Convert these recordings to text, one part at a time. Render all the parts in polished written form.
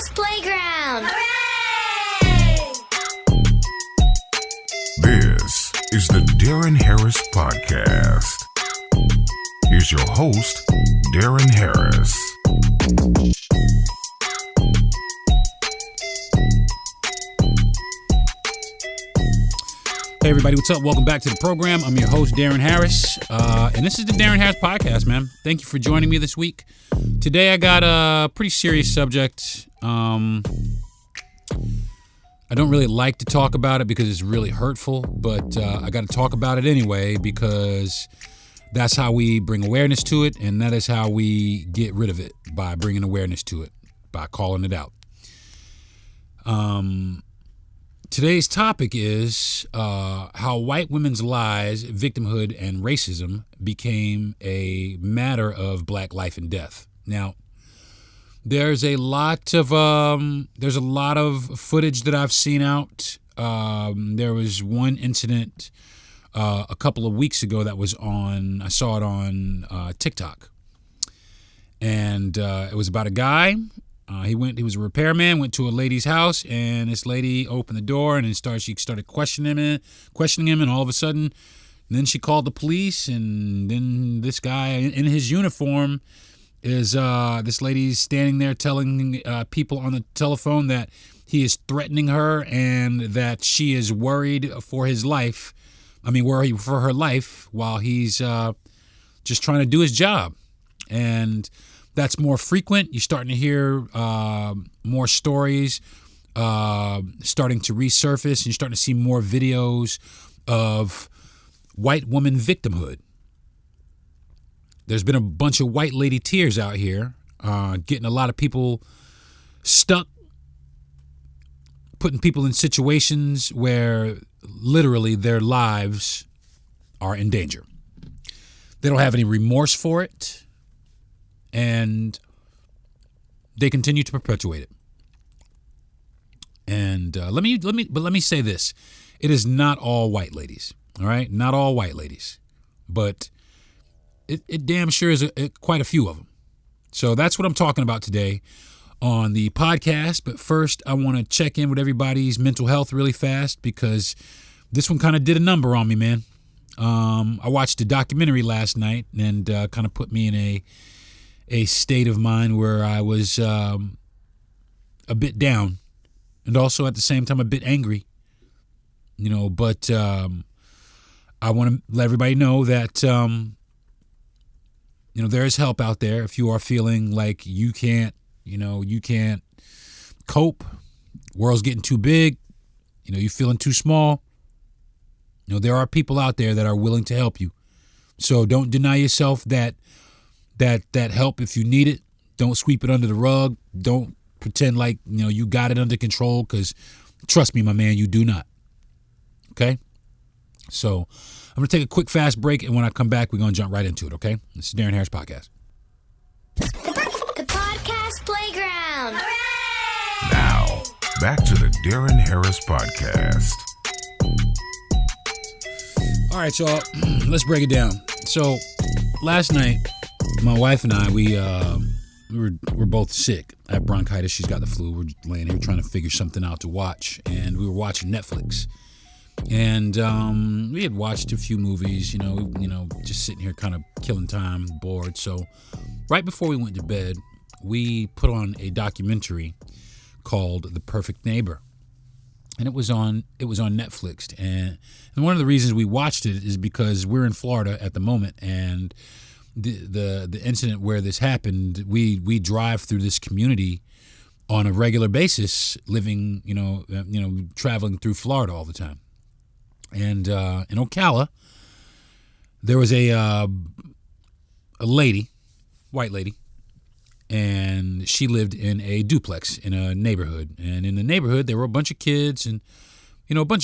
Podcast Playground. Hooray! This is the Deron Harris Podcast. Here's your host, Deron Harris. Hey everybody, what's up? Welcome back to the program. I'm your host, Deron Harris, and this is the Deron Harris Podcast, man. Thank you for joining me this week. Today I got a pretty serious subject. I don't really like to talk about it because it's really hurtful, but I got to talk about it anyway because that's how we bring awareness to it, and that is how we get rid of it, by bringing awareness to it, by calling it out. Today's topic is how white women's lies, victimhood, and racism became a matter of black life and death. Now, there's a lot of footage that I've seen out. There was one incident a couple of weeks ago that was on. I saw it on TikTok, and it was about a guy. He was a repairman, went to a lady's house, and this lady opened the door, and she started questioning him, and all of a sudden, then she called the police, and then this guy in his uniform is, this lady's standing there telling people on the telephone that he is threatening her and that she is worried for his life. Worried for her life while he's just trying to do his job. And that's more frequent. You're starting to hear more stories starting to resurface, and you're starting to see more videos of white woman victimhood. There's been a bunch of white lady tears out here, getting a lot of people stuck, putting people in situations where literally their lives are in danger. They don't have any remorse for it, and they continue to perpetuate it. And let me say this: it is not all white ladies, all right? Not all white ladies, but it damn sure is quite a few of them. So that's what I'm talking about today on the podcast. But first, I want to check in with everybody's mental health really fast, because this one kind of did a number on me, man. I watched a documentary last night, and kind of put me in a state of mind where I was a bit down, and also at the same time a bit angry, but I want to let everybody know that there is help out there. If you are feeling like you can't cope, world's getting too big, you're feeling too small, there are people out there that are willing to help you. So don't deny yourself that help if you need it. Don't sweep it under the rug. Don't pretend like you got it under control, because trust me, my man, you do not. Okay? So I'm going to take a quick fast break, and when I come back, we're going to jump right into it, okay? This is Deron Harris Podcast. The Podcast Playground. Hooray! Now, back to the Deron Harris Podcast. All right, y'all, let's break it down. So last night, my wife and I, we're both sick. I have bronchitis. She's got the flu. We're laying here trying to figure something out to watch, and we were watching Netflix. And we had watched a few movies, just sitting here kind of killing time, bored. So right before we went to bed, we put on a documentary called The Perfect Neighbor. And it was on Netflix. And one of the reasons we watched it is because we're in Florida at the moment, and the incident where this happened, we drive through this community on a regular basis, living, traveling through Florida all the time. And in Ocala, there was a lady, white lady, and she lived in a duplex in a neighborhood. And in the neighborhood, there were a bunch of kids, and black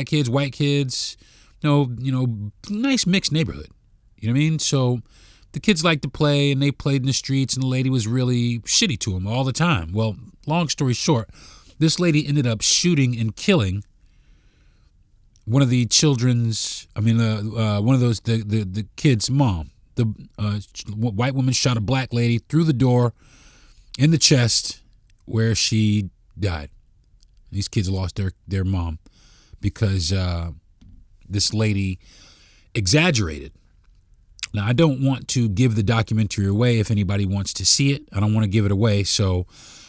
kids, white kids, nice mixed neighborhood. You know what I mean? So the kids liked to play, and they played in the streets, and the lady was really shitty to them all the time. Well, long story short, this lady ended up shooting and killing one of the the kid's mom. The white woman shot a black lady through the door in the chest where she died. These kids lost their mom because this lady exaggerated. Now, I don't want to give the documentary away if anybody wants to see it. I don't want to give it away, so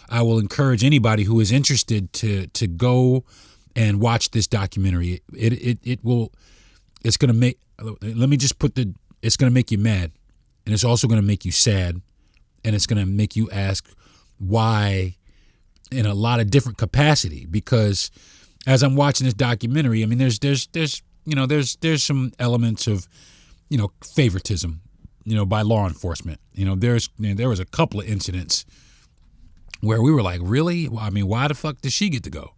I will encourage anybody who is interested to go and watch this documentary. It will. It's going to make. Let me just put the. It's going to make you mad, and it's also going to make you sad, and it's going to make you ask why in a lot of different capacity. Because as I'm watching this documentary, I mean, there's some elements of favoritism, by law enforcement. There was a couple of incidents where we were like, really? I mean, why the fuck did she get to go?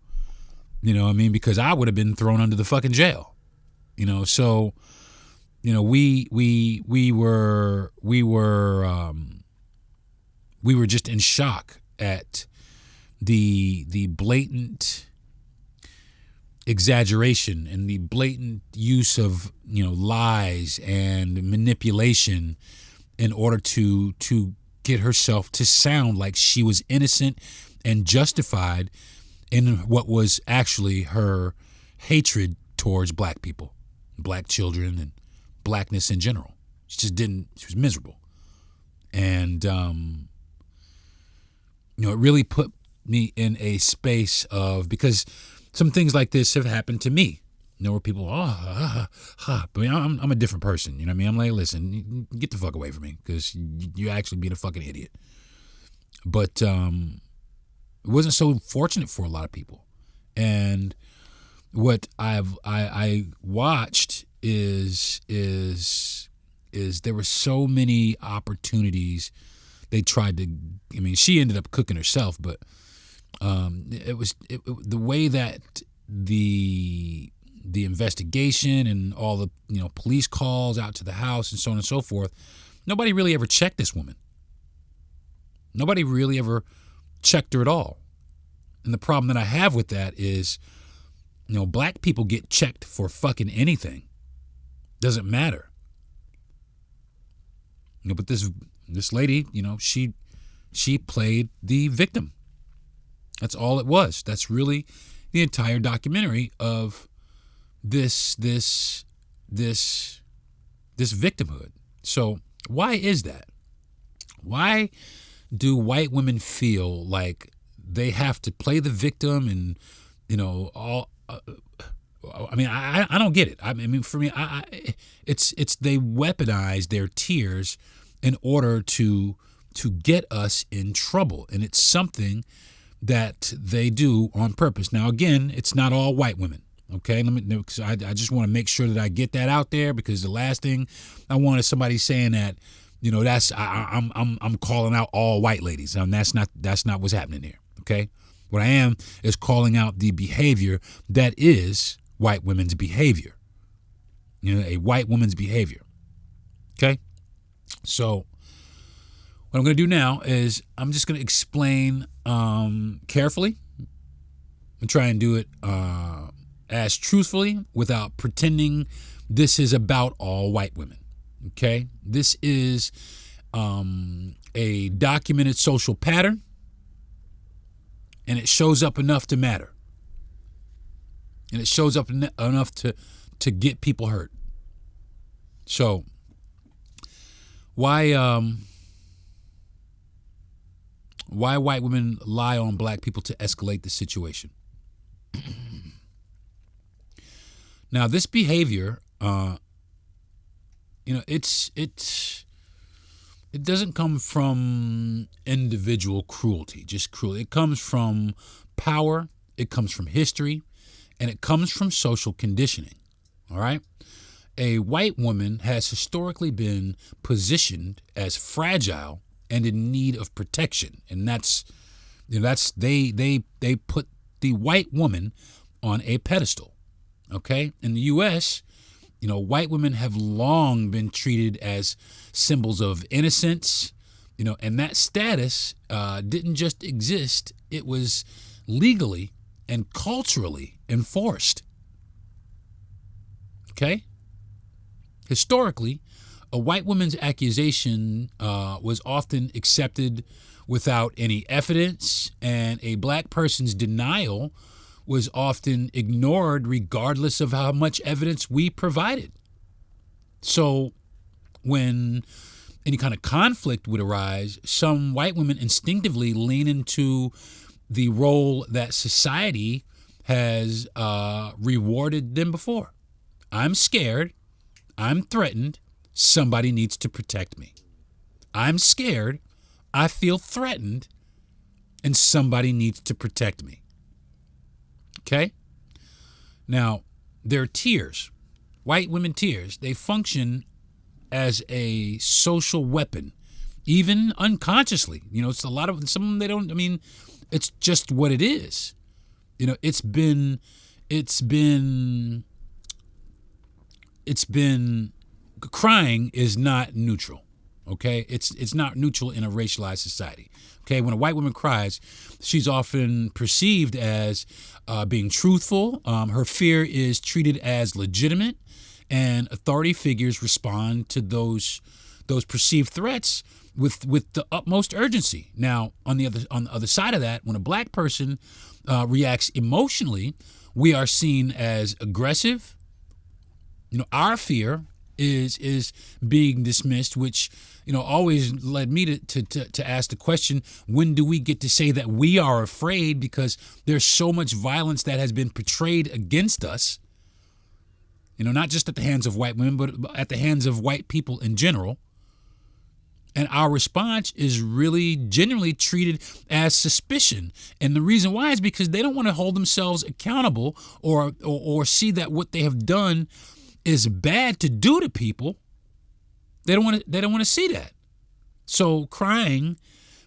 Because I would have been thrown under the fucking jail. So, we were just in shock at the blatant exaggeration and the blatant use of lies and manipulation in order to get herself to sound like she was innocent and justified in what was actually her hatred towards black people, black children, and blackness in general. She was miserable. And it really put me in a space of, because some things like this have happened to me, where people, but I'm a different person. You know what I mean? I'm like, listen, get the fuck away from me, because you're actually being a fucking idiot. But it wasn't so fortunate for a lot of people. And what I watched is there were so many opportunities they tried to. I mean, she ended up cooking herself, but it was the way that the investigation and all the police calls out to the house and so on and so forth. Nobody really ever checked this woman. Nobody really ever checked her at all. And the problem that I have with that is, black people get checked for fucking anything. Doesn't matter. But this lady, she played the victim. That's all it was. That's really the entire documentary of this victimhood. So why is that? Why do white women feel like they have to play the victim and all? I don't get it. I mean, for me, it's they weaponize their tears in order to get us in trouble, and it's something that they do on purpose. Now, again, it's not all white women. Okay, I just want to make sure that I get that out there, because the last thing I want is somebody saying that that's I'm calling out all white ladies, and that's not what's happening here. Okay, what I am is calling out the behavior that is white women's behavior. A white woman's behavior. Okay, so what I'm going to do now is I'm just going to explain carefully and try and do it as truthfully without pretending this is about all white women. Okay, this is a documented social pattern, and it shows up enough to matter, and it shows up enough to get people hurt. So why white women lie on black people to escalate the situation? Now, this behavior, it doesn't come from individual cruelty, just cruelty. It comes from power, it comes from history, and it comes from social conditioning. All right? A white woman has historically been positioned as fragile and in need of protection, and that's they put the white woman on a pedestal. Okay, in the U.S., white women have long been treated as symbols of innocence, and that status didn't just exist; it was legally and culturally enforced. Okay, historically, a white woman's accusation was often accepted without any evidence, and a black person's denial was often ignored regardless of how much evidence we provided. So when any kind of conflict would arise, some white women instinctively lean into the role that society has rewarded them before. I'm scared. I'm threatened. Somebody needs to protect me. I'm scared. I feel threatened. And somebody needs to protect me. Okay? Now, their tears, white women tears, they function as a social weapon, even unconsciously. You know, it's a lot of, some of them they don't, I mean, it's just what it is. You know, it's been crying is not neutral. Okay, it's not neutral in a racialized society. Okay, when a white woman cries, she's often perceived as being truthful. Her fear is treated as legitimate, and authority figures respond to those perceived threats with the utmost urgency. Now, on the other side of that, when a black person reacts emotionally, we are seen as aggressive. You know, our fear is being dismissed, which, you know, always led me to ask the question, when do we get to say that we are afraid? Because there's so much violence that has been portrayed against us, you know, not just at the hands of white women, but at the hands of white people in general. And our response is really generally treated as suspicion. And the reason why is because they don't want to hold themselves accountable or see that what they have done is bad to do to people. They don't want to see that. So crying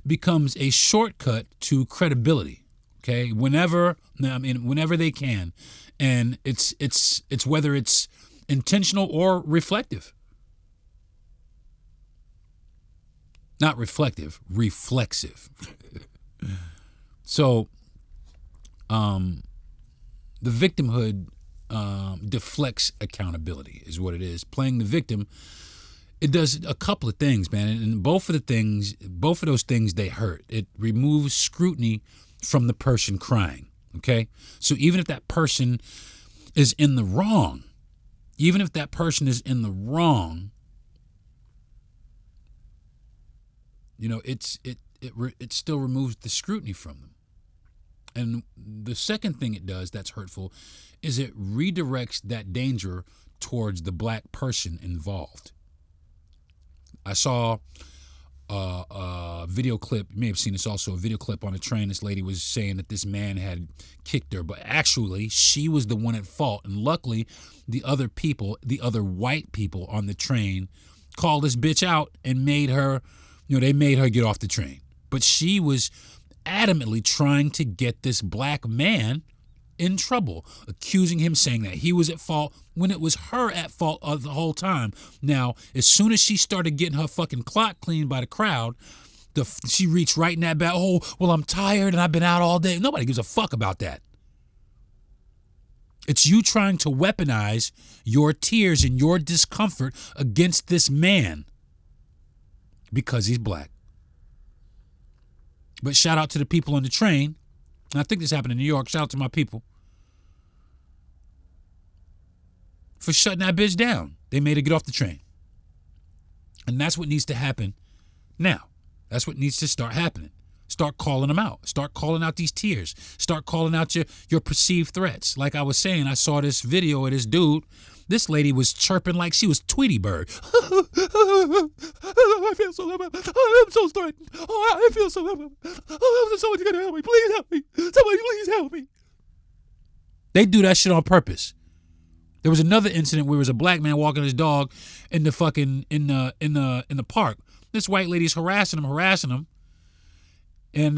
becomes a shortcut to credibility. Okay, whenever they can, and it's whether it's intentional or reflective. Not reflective, reflexive. So, the victimhood deflects accountability is what it is. Playing the victim, it does a couple of things, man, and both of those things, they hurt. It removes scrutiny from the person crying. Okay, so even if that person is in the wrong, you know, it still removes the scrutiny from them. And the second thing it does that's hurtful is it redirects that danger towards the black person involved. I saw a video clip, you may have seen this also, a video clip on a train. This lady was saying that this man had kicked her, but actually she was the one at fault. And luckily, the other white people on the train called this bitch out and made her, you know, they made her get off the train. But she was adamantly trying to get this black man in trouble, accusing him, saying that he was at fault when it was her at fault the whole time. Now, as soon as she started getting her fucking clock cleaned by the crowd, she reached right in that bag. Oh, well, I'm tired and I've been out all day. Nobody gives a fuck about that. It's you trying to weaponize your tears and your discomfort against this man because he's black. But shout out to the people on the train. And I think this happened in New York. Shout out to my people for shutting that bitch down. They made her get off the train. And that's what needs to happen now. That's what needs to start happening. Start calling them out. Start calling out these tears. Start calling out your perceived threats. Like I was saying, I saw this video of this dude. This lady was chirping like she was Tweety Bird. I feel so bad. I'm so threatened. I feel so bad. Someone's gonna help me. Please help me. Somebody please help me. They do that shit on purpose. There was another incident where there was a black man walking his dog in the fucking in the park. This white lady's harassing him. And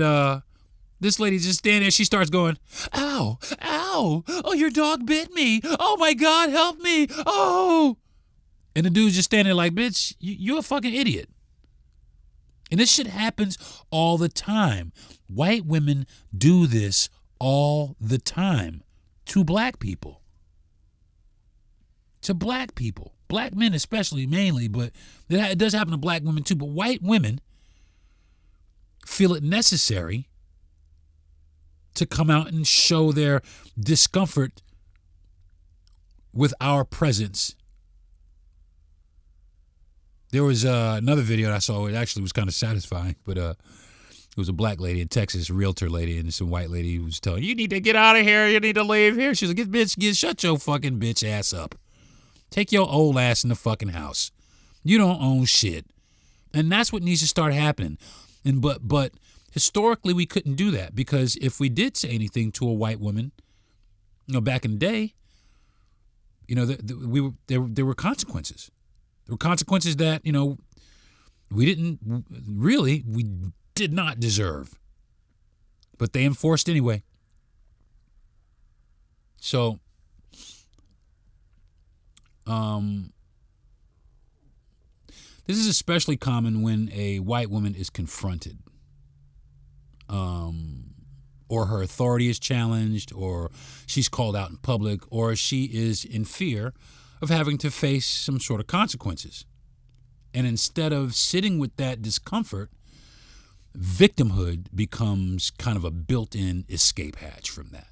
this lady just standing there, she starts going, ow, ow, oh, your dog bit me. Oh my God, help me. Oh. And the dude's just standing there like, bitch, you're a fucking idiot. And this shit happens all the time. White women do this all the time to black people. To black people. Black men especially, mainly, but it does happen to black women too. But white women feel it necessary to come out and show their discomfort with our presence. There was another video that I saw. It actually was kind of satisfying, but it was a black lady in Texas, a realtor lady, and some white lady who was telling, you need to get out of here. You need to leave here. She's like, shut your fucking bitch ass up. Take your old ass in the fucking house. You don't own shit. And that's what needs to start happening. And but historically, we couldn't do that, because if we did say anything to a white woman, back in the day, there were consequences. There were consequences that, we did not deserve. But they enforced anyway. So, this is especially common when a white woman is confronted, or her authority is challenged, or she's called out in public, or she is in fear of having to face some sort of consequences. And instead of sitting with that discomfort, victimhood becomes kind of a built-in escape hatch from that.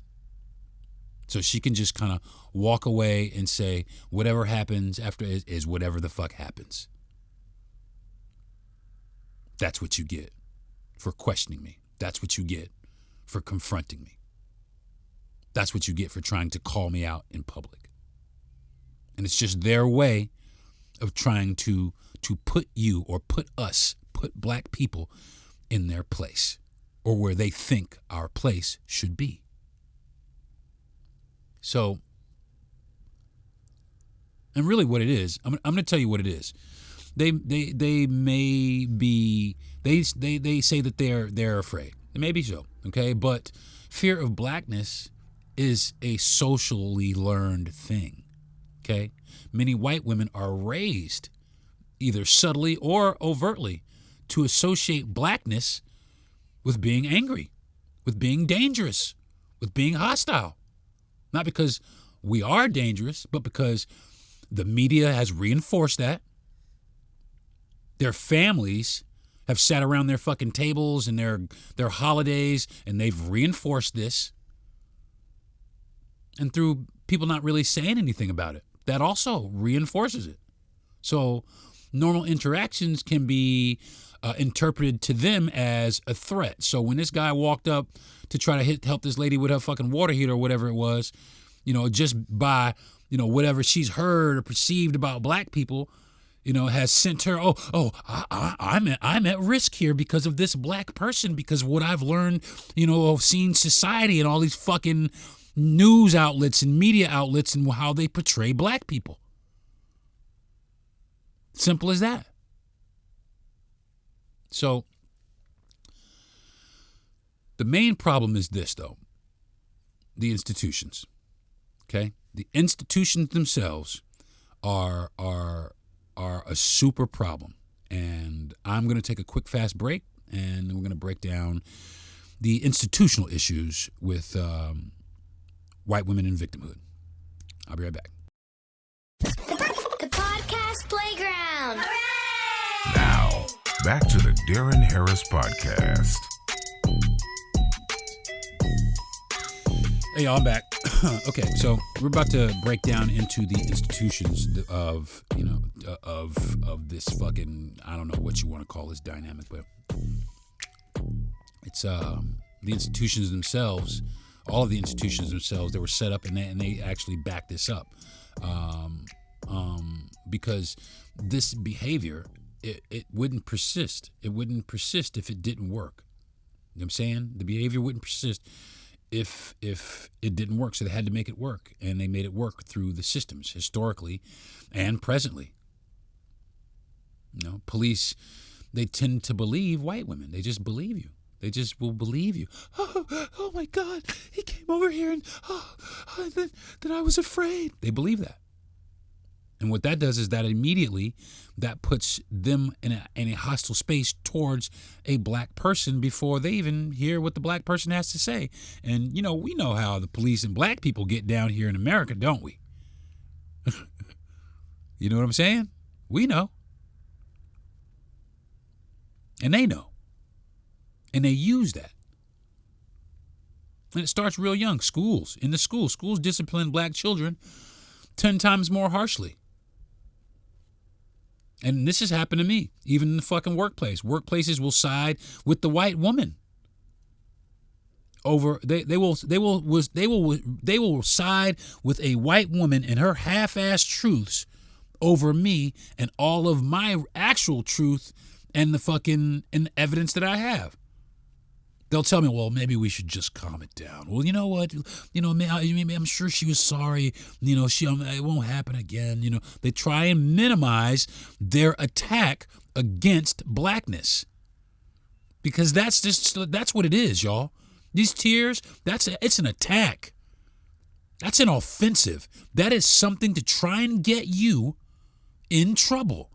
So she can just kind of walk away and say, whatever happens after is whatever the fuck happens. That's what you get for questioning me. That's what you get for confronting me. That's what you get for trying to call me out in public. And it's just their way of trying to put you, or put black people in their place, or where they think our place should be. So, and really what it is, I'm going to tell you what it is. They say that they're afraid. It may be so, okay? But fear of blackness is a socially learned thing, okay? Many white women are raised, either subtly or overtly, to associate blackness with being angry, with being dangerous, with being hostile. Not because we are dangerous, but because the media has reinforced that. Their families have sat around their fucking tables and their holidays, and they've reinforced this. And through people not really saying anything about it, that also reinforces it. So normal interactions can be interpreted to them as a threat. So when this guy walked up to try to help this lady with her fucking water heater or whatever it was, just by, whatever she's heard or perceived about black people, has sent her, I'm at risk here because of this black person, because what I've learned, of seeing society and all these fucking news outlets and media outlets and how they portray black people. Simple as that. So, the main problem is this, though. The institutions. Okay? The institutions themselves are a super problem. And I'm going to take a quick, fast break, and we're going to break down the institutional issues with white women in victimhood. I'll be right back. The podcast playground. Hooray! Now, back to the Deron Harris Podcast. Hey, y'all, I'm back. Okay, so we're about to break down into the institutions of this fucking, I don't know what you want to call this dynamic, but it's the institutions themselves. All of the institutions themselves, they were set up, and they actually back this up, because this behavior, it wouldn't persist. It wouldn't persist if it didn't work. You know what I'm saying? The behavior wouldn't persist if it didn't work. So they had to make it work, and they made it work through the systems, historically and presently. Police, they tend to believe white women. They just believe you. They just will believe you. Oh my God, he came over here and then I was afraid. They believe that. And what that does is that immediately that puts them in a hostile space towards a black person before they even hear what the black person has to say. And, we know how the police and black people get down here in America, don't we? You know what I'm saying? We know. And they know. And they use that. And it starts real young. Schools discipline black children 10 times more harshly. And this has happened to me, even in the fucking workplace. Workplaces will side with the white woman. They will side with a white woman and her half-assed truths over me and all of my actual truth and the evidence that I have. They'll tell me, well, maybe we should just calm it down. Well, you know what? I'm sure she was sorry. It won't happen again. They try and minimize their attack against blackness, because that's what it is, y'all. These tears, it's an attack. That's an offensive. That is something to try and get you in trouble.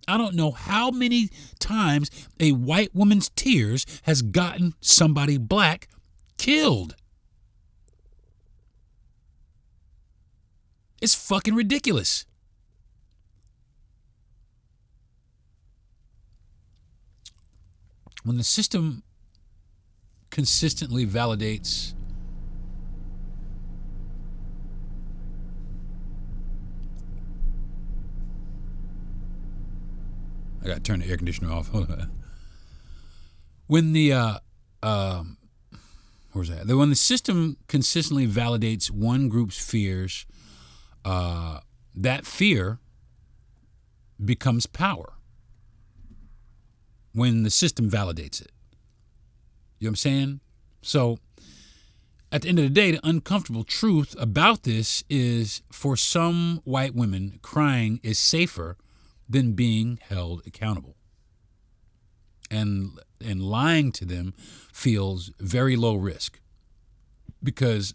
I don't know how many times a white woman's tears has gotten somebody black killed. It's fucking ridiculous. When the system consistently validates I gotta turn the air conditioner off. When when the system consistently validates one group's fears, that fear becomes power. When the system validates it, you know what I'm saying? So, at the end of the day, the uncomfortable truth about this is, for some white women, crying is safer than being held accountable. And lying to them feels very low risk, because,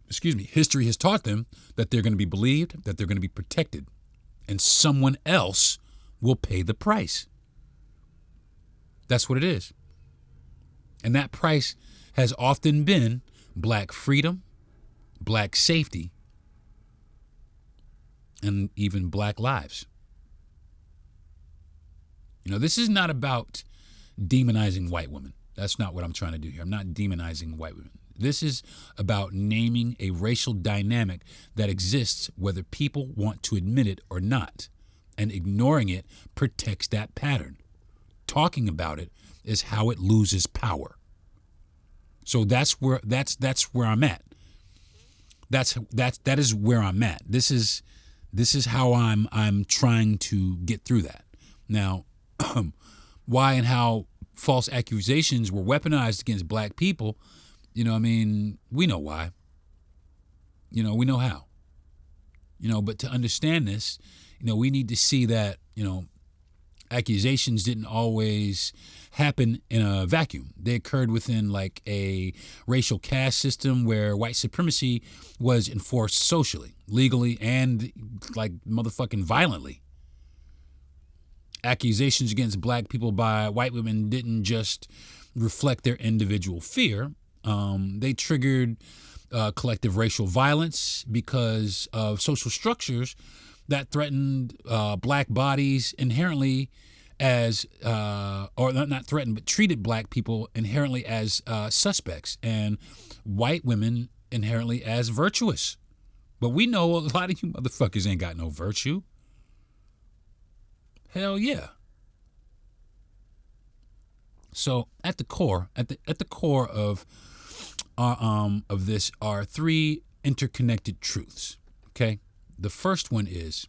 history has taught them that they're going to be believed, that they're going to be protected, and someone else will pay the price. That's what it is. And that price has often been black freedom, black safety, and even black lives. This is not about demonizing white women. That's not what I'm trying to do here. I'm not demonizing white women. This is about naming a racial dynamic that exists whether people want to admit it or not. And ignoring it protects that pattern. Talking about it is how it loses power. So that's where I'm at. That is where I'm at. This is how I'm trying to get through that. Now, why and how false accusations were weaponized against black people, we know why. We know how. But to understand this, we need to see that, accusations didn't always happen in a vacuum. They occurred within like a racial caste system where white supremacy was enforced socially, legally, and like motherfucking violently. Accusations against black people by white women didn't just reflect their individual fear. They triggered collective racial violence because of social structures that threatened black bodies inherently as, or not threatened, but treated black people inherently as suspects, and white women inherently as virtuous. But we know a lot of you motherfuckers ain't got no virtue. Hell yeah. So at the core of this are three interconnected truths. Okay, the first one is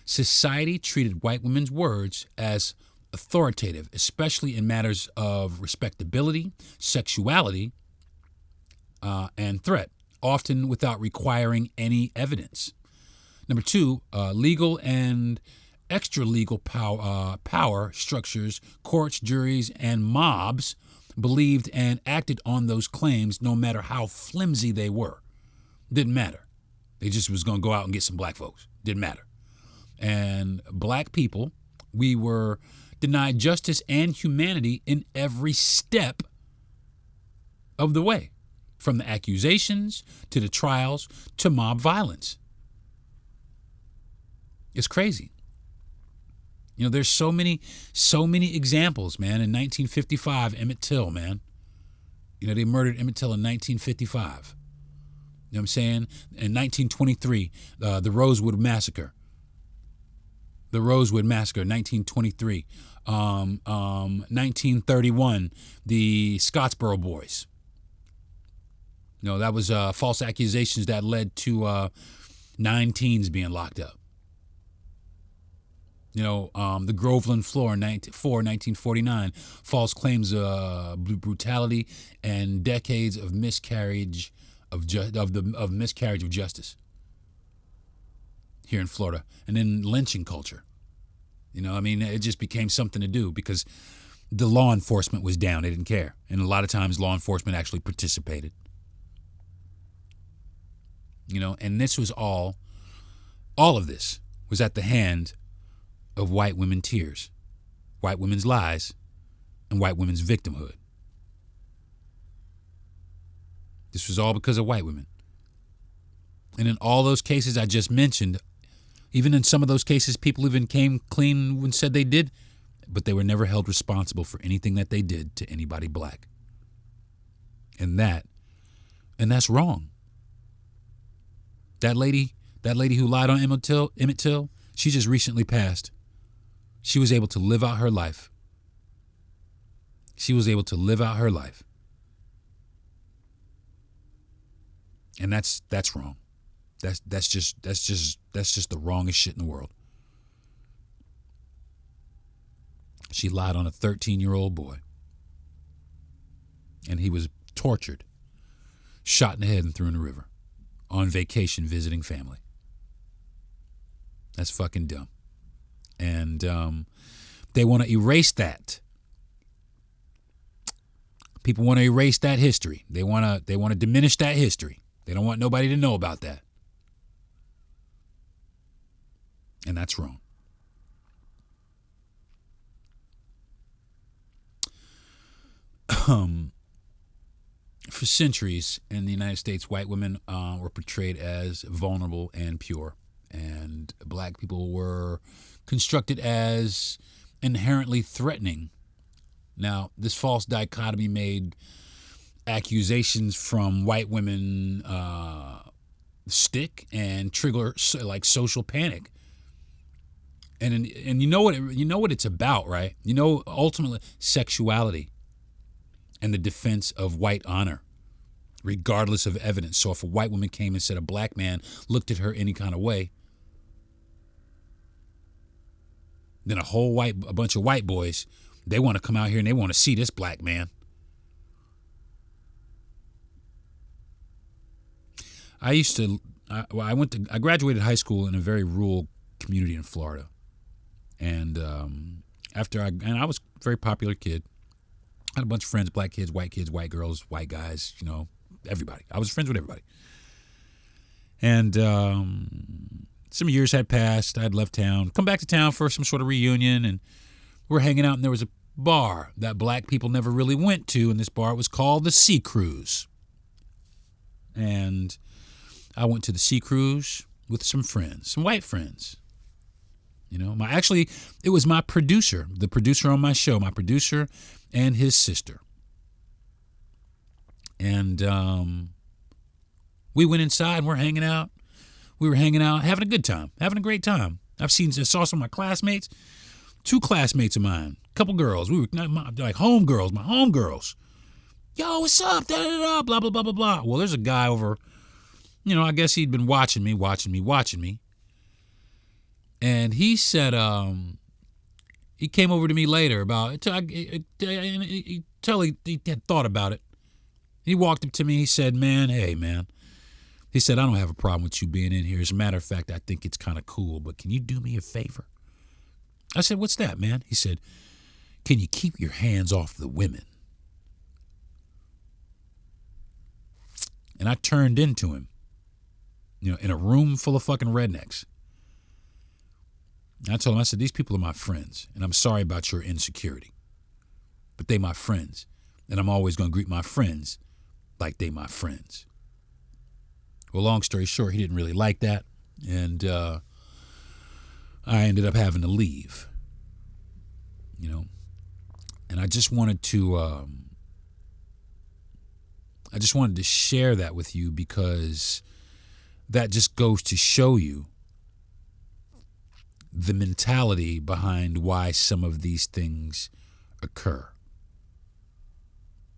society treated white women's words as authoritative, especially in matters of respectability, sexuality, and threat, often without requiring any evidence. Number two, legal and extra-legal power structures, courts, juries, and mobs believed and acted on those claims no matter how flimsy they were. Didn't matter. They just was going to go out and get some black folks. Didn't matter. And black people, we were denied justice and humanity in every step of the way, from the accusations to the trials to mob violence. It's crazy. You know, there's so many examples, man. In 1955, Emmett Till, man. You know, they murdered Emmett Till in 1955. You know what I'm saying? In 1923, the Rosewood Massacre. The Rosewood Massacre, 1923. 1931, the Scottsboro Boys. You know, that was false accusations that led to 9 teens being locked up. You know, the Groveland Floor in 1949, false claims of brutality and decades of miscarriage of miscarriage of justice here in Florida. And then lynching culture. You know, I mean, it just became something to do because the law enforcement was down. They didn't care. And a lot of times law enforcement actually participated. You know, and this was all of this was at the hand of white women's tears, white women's lies, and white women's victimhood. This was all because of white women. And in all those cases I just mentioned, even in some of those cases, people even came clean and said they did, but they were never held responsible for anything that they did to anybody black. And that's wrong. That lady who lied on Emmett Till, she just recently passed. She was able to live out her life. And that's wrong. That's just the wrongest shit in the world. She lied on a 13-year-old boy. And he was tortured, shot in the head and thrown in the river on vacation visiting family. That's fucking dumb. And they want to erase that. People want to erase that history. They want to diminish that history. They don't want nobody to know about that. And that's wrong. For centuries in the United States, white women were portrayed as vulnerable and pure, and black people were constructed as inherently threatening. Now, this false dichotomy made accusations from white women stick and trigger like social panic. And you know what it's about, right? You know, ultimately sexuality and the defense of white honor, regardless of evidence. So if a white woman came and said a black man looked at her any kind of way, then a bunch of white boys, they want to come out here and they want to see this black man. I graduated high school in a very rural community in Florida. And I was a very popular kid. I had a bunch of friends, black kids, white girls, white guys, you know, everybody. I was friends with everybody. And some years had passed. I had left town, come back to town for some sort of reunion, and we're hanging out, and there was a bar that black people never really went to, and this bar was called the Sea Cruise. And I went to the Sea Cruise with some friends, some white friends. You know, it was my producer, the producer on my show, my producer and his sister. And we went inside and we're hanging out. We were hanging out, having a good time, having a great time. I saw some of my classmates, 2 classmates of mine, a couple girls. We were like homegirls, my homegirls. Yo, what's up? Da, da, da, blah, blah, blah, blah, blah. Well, there's a guy over, you know, I guess he'd been watching me. And he said, he came over to me later about it. He had thought about it. He walked up to me. He said, hey, man. He said, I don't have a problem with you being in here. As a matter of fact, I think it's kind of cool, but can you do me a favor? I said, what's that, man? He said, can you keep your hands off the women? And I turned into him, you know, in a room full of fucking rednecks. And I told him, I said, these people are my friends, and I'm sorry about your insecurity, but they my friends, and I'm always going to greet my friends like they my friends. Well, long story short, he didn't really like that, and I ended up having to leave. you know. And I just wanted to share that with you because that just goes to show you the mentality behind why some of these things occur.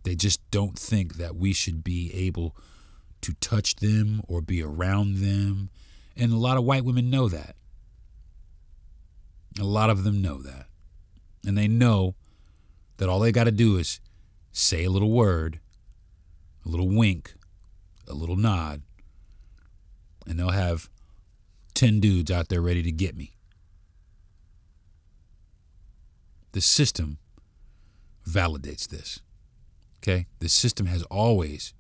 They just don't think that we should be able to touch them or be around them. And a lot of white women know that. A lot of them know that. And they know that all they got to do is say a little word, a little wink, a little nod, and they'll have 10 dudes out there ready to get me. The system validates this. Okay? The system has always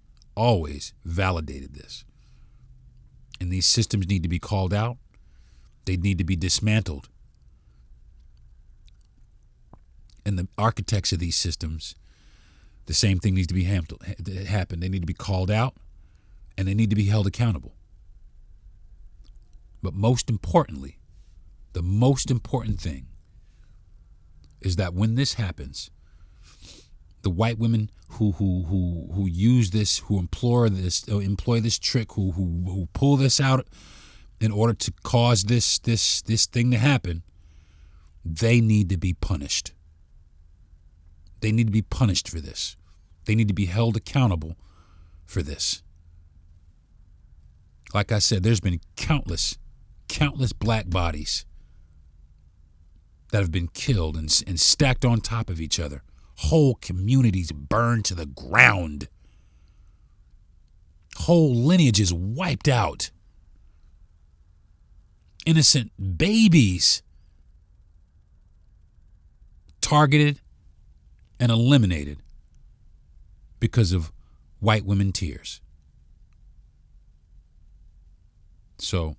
validated this. And these systems need to be called out. They need to be dismantled. And the architects of these systems, the same thing needs to be happen. They need to be called out, and they need to be held accountable. But most importantly, the most important thing is that when this happens, the white women who use this, who employ this trick, who pull this out in order to cause this thing to happen, they need to be punished. They need to be punished for this. They need to be held accountable for this. Like I said, there's been countless black bodies that have been killed and stacked on top of each other. Whole communities burned to the ground. Whole lineages wiped out. Innocent babies targeted and eliminated because of white women tears. So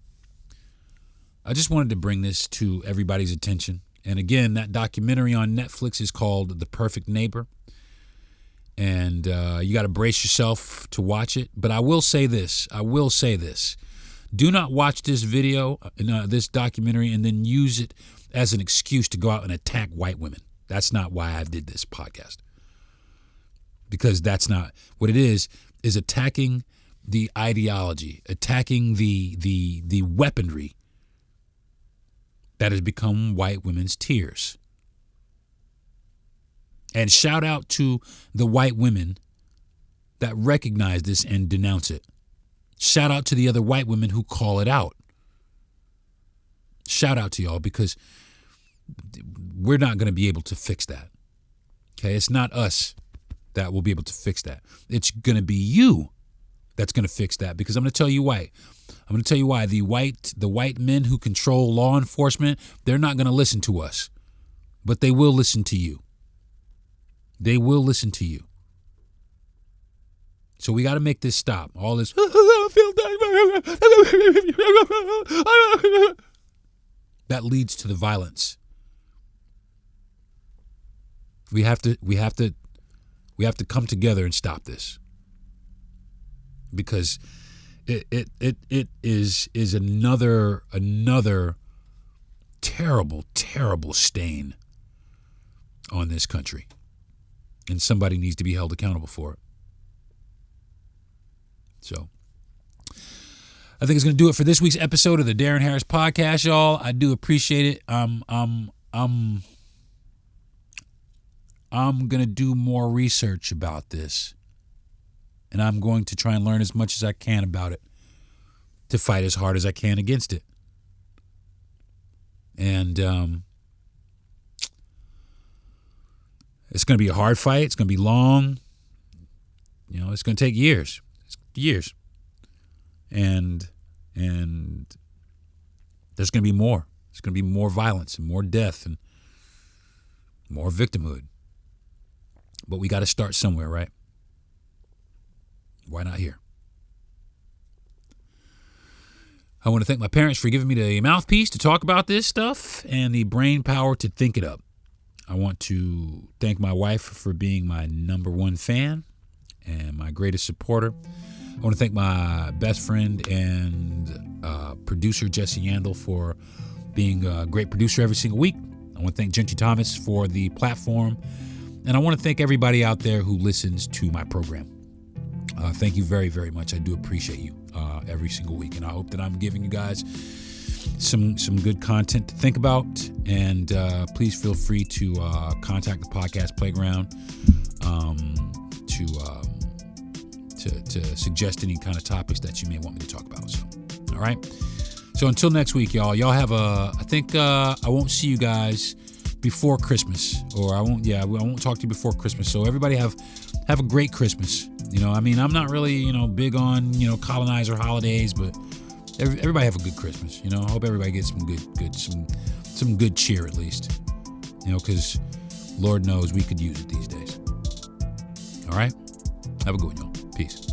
I just wanted to bring this to everybody's attention. And again, that documentary on Netflix is called The Perfect Neighbor. And you got to brace yourself to watch it. But I will say this. Do not watch this video, this documentary, and then use it as an excuse to go out and attack white women. That's not why I did this podcast. Because that's not what it is attacking the ideology, attacking the weaponry that has become white women's tears. And shout out to the white women that recognize this and denounce it. Shout out to the other white women who call it out. Shout out to y'all, because we're not going to be able to fix that. Okay, it's not us that will be able to fix that. It's going to be you that's going to fix that, because I'm going to tell you why. I'm going to tell you why. The white men who control law enforcement, they're not going to listen to us, but they will listen to you. They will listen to you. So we got to make this stop. All this that leads to the violence. We have to come together and stop this, because it is another terrible stain on this country, and somebody needs to be held accountable for it. So I think it's going to do it for this week's episode of the Deron Harris Podcast, y'all. I do appreciate it. I'm going to do more research about this, and I'm going to try and learn as much as I can about it to fight as hard as I can against it. And it's going to be a hard fight. It's going to be long. It's going to take years. Years. And there's going to be more. There's going to be more violence and more death and more victimhood. But we got to start somewhere, right? Why not here? I want to thank my parents for giving me the mouthpiece to talk about this stuff and the brain power to think it up. I want to thank my wife for being my number one fan and my greatest supporter. I want to thank my best friend and producer, Jesse Yandel, for being a great producer every single week. I I want to thank Gentry Thomas for the platform. And I want to thank everybody out there who listens to my program. Thank you very, very much. I do appreciate you every single week. And I hope that I'm giving you guys some good content to think about. And please feel free to contact the Podcast Playground to suggest any kind of topics that you may want me to talk about. So, all right. So until next week, y'all have I won't see you guys before Christmas, or I won't talk to you before Christmas. So everybody have a great Christmas. I'm not really, big on, colonizer holidays, but everybody have a good Christmas. I hope everybody gets some good cheer at least, because Lord knows we could use it these days. All right. Have a good one, y'all. Peace.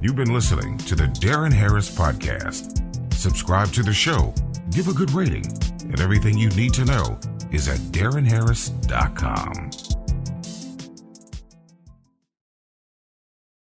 You've been listening to the Deron Harris Podcast. Subscribe to the show, give a good rating, and everything you need to know is at DeronHarris.com.